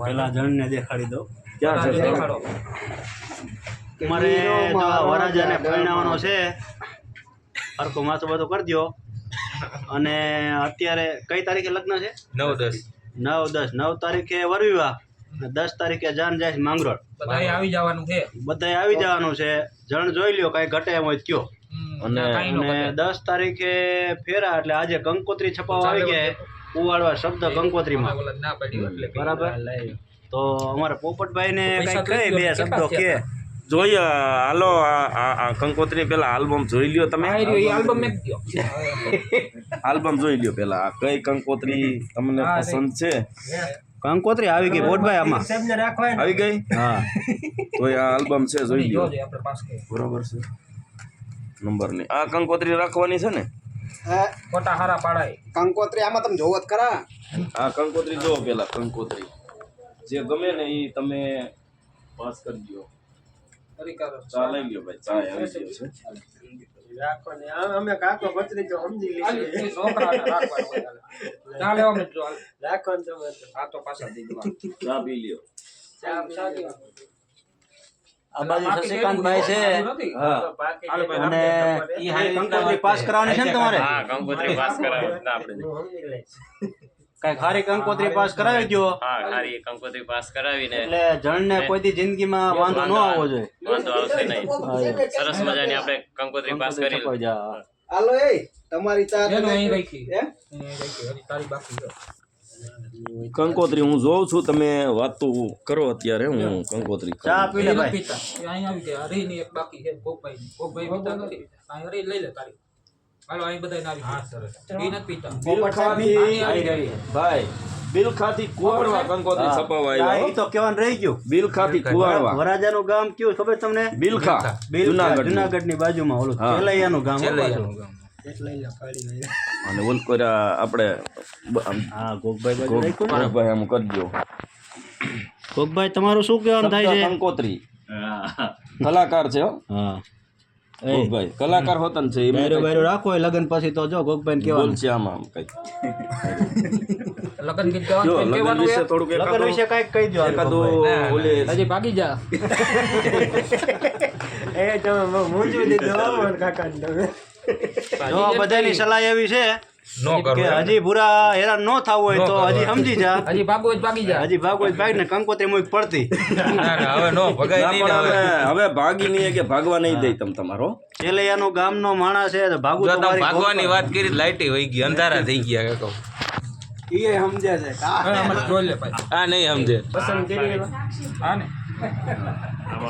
પેલા જણને દેખાડી દો ક્યાં છે દેખાડો. અમારે જો વરાજાને પરણાવવાનો છે હરખું માથું બધું કરી દો. અને અત્યારે કઈ તારીખે લગ્ન છે? 9-10 9 તારીખે વરવિવાહ, 10 તારીખે જાન જાય છે માંગરોળ. બધાય આવી જવાનું છે. બધાય આવી જવાનું છે. જણ જોઈ લ્યો, કાંઈ ઘટે એમ હોય તો કયો. અને અને 10 તારીખે ફેરા, એટલે આજે કંકોત્રી છપાવવા આવી ગયા છે. ઉવાડવા શબ્દ કંકોત્રીમાં, ના પડ્યું એટલે બરાબર. તો અમારા પોપટભાઈને કઈ કહે બે શબ્દો કે જોઈએ. હાલો આ કંકોત્રી પેલા આલ્બમ જોઈ લ્યો તમે. આલ્બમ મેક દો. આલ્બમ જોઈ લ્યો પેલા. આ કઈ કંકોત્રી તમને પસંદ છે? કંકોત્રી આવી ગઈ પોપટભાઈ આમાં આવી ગઈ? હા. તો આ આલ્બમ છે, જોઈ લ્યો. જોજે આપણે પાસ કરી. બરોબર છે. નંબરની આ કંકોત્રી રાખવાની છે ને? ફોટા હારા પાડાય. કંકોત્રી આમાં તમે જોવો જ ખરા. આ કંકોત્રી જોવો પેલા. કંકોત્રી જે ગમે ને એ તમે પાસ કરી દો. ચા લઈ લ્યો ભાઈ, ચા આવી ગયો છે. અમે કાકો ભત્રી જો સમજી લીધી. છોકરાને રાખવાનું હોય. ચા લેવા મિત્રો. રાખવાનું આ તો પાછા દીધું. ચા પી લ્યો. આ બાજુ શશિકાંતભાઈ છે. હા. અને ઈ હારી કંકોત્રી પાસ કરાવવાની છે ને તમારે? હા, કંકોત્રી પાસ કરાવી ના આપણે. કઈ ખારી કંકોત્રી પાસ કરાવી દો. હા, ખારી કંકોત્રી પાસ કરાવીને એટલે જણને કોઈ દી જિંદગીમાં વાંધો ન આવવો જોઈએ. વાંધો આવશે નહીં. સરસ મજાની આપણે કંકોત્રી પાસ કરી છપાઈ જા. હાલો એ તમારી ચા એનો અહીં રાખી. હે? અહીં રાખી. હજી તારી બાકી છે. કંકોત્રી હું જોઉં છું, તમે વાતો કરો અત્યારે. હું કંકોત્રી કરું. ચા પી લે એ નથી ભાઈ. પીતા. એ અહીં આવી ગયા. હરીની એક બાકી છે. કોકભાઈ પીતા નથી. અહીં હરી લઈ લે તારી. હાલો અહીં બધાય નાવી. હા સરસ. એ નથી પીતા. ભાઈ બિલખાથી કુવાડવા કંકોત્રી છપાવવા હા, આવ્યા. ઈ તો કહેવાનું રહી ગયું. બિલખાથી કુવાડવા. વરાજાનું ગામ કયું ખબર તમને? બિલખા જુનાગઢની બાજુમાં ઓલું હા. ચેલૈયાનું ગામ. અને ઓલકોરા આપણે હા, ગોગભાઈ બાજુ રાખ્યું ને? ભાઈ આમ કરજો. ગોગભાઈ તમારું શું કહેવાનું થાય છે? કંકોત્રી કલાકાર છે હો. હા. ગોગભાઈ કલાકાર હોતા ને છે એ બાયરો બાયરો રાખો હોય લગન પછી તો જો ગોગભાઈ કહેવાનું બોલ છે આમ આમ કઈ લગન ગીત જો ગાવાનું લગન કહેવાનું વિશે છે. થોડુંક લગન વિશે કઈક કહી દો. એકાદું ઓલે હજી ભાગી જા. એ તમે મૂંઝવી દીધો કાકા તમે. જો બધાની સલાહ એવી છે નો કરો. કે હજી પૂરા હેરાન ન થવું હોય તો હજી સમજી જા. હજી ભાગવું હોય તો ભાગી જા. હજી ભાગો ભાગ ને કંકોત્રી મુક પડતી. હવે નો ભગાઈ ના નહીં પણ ને હવે. હવે ભાગી નહીં કે ભાગવા નહીં દે તમ તમારો. ચેલૈયાનો ગામનો માણસ છે તો ભાગવું જો તો તમે મારી ભાગવાની વાત કરી લાઈટી વહી ગઈ, અંધારા થઈ ગયા કાકો. એ સમજે છે હવે આમાં જોઈ લે ભાઈ. આ નહીં સમજે. પસંદ કરી હા ને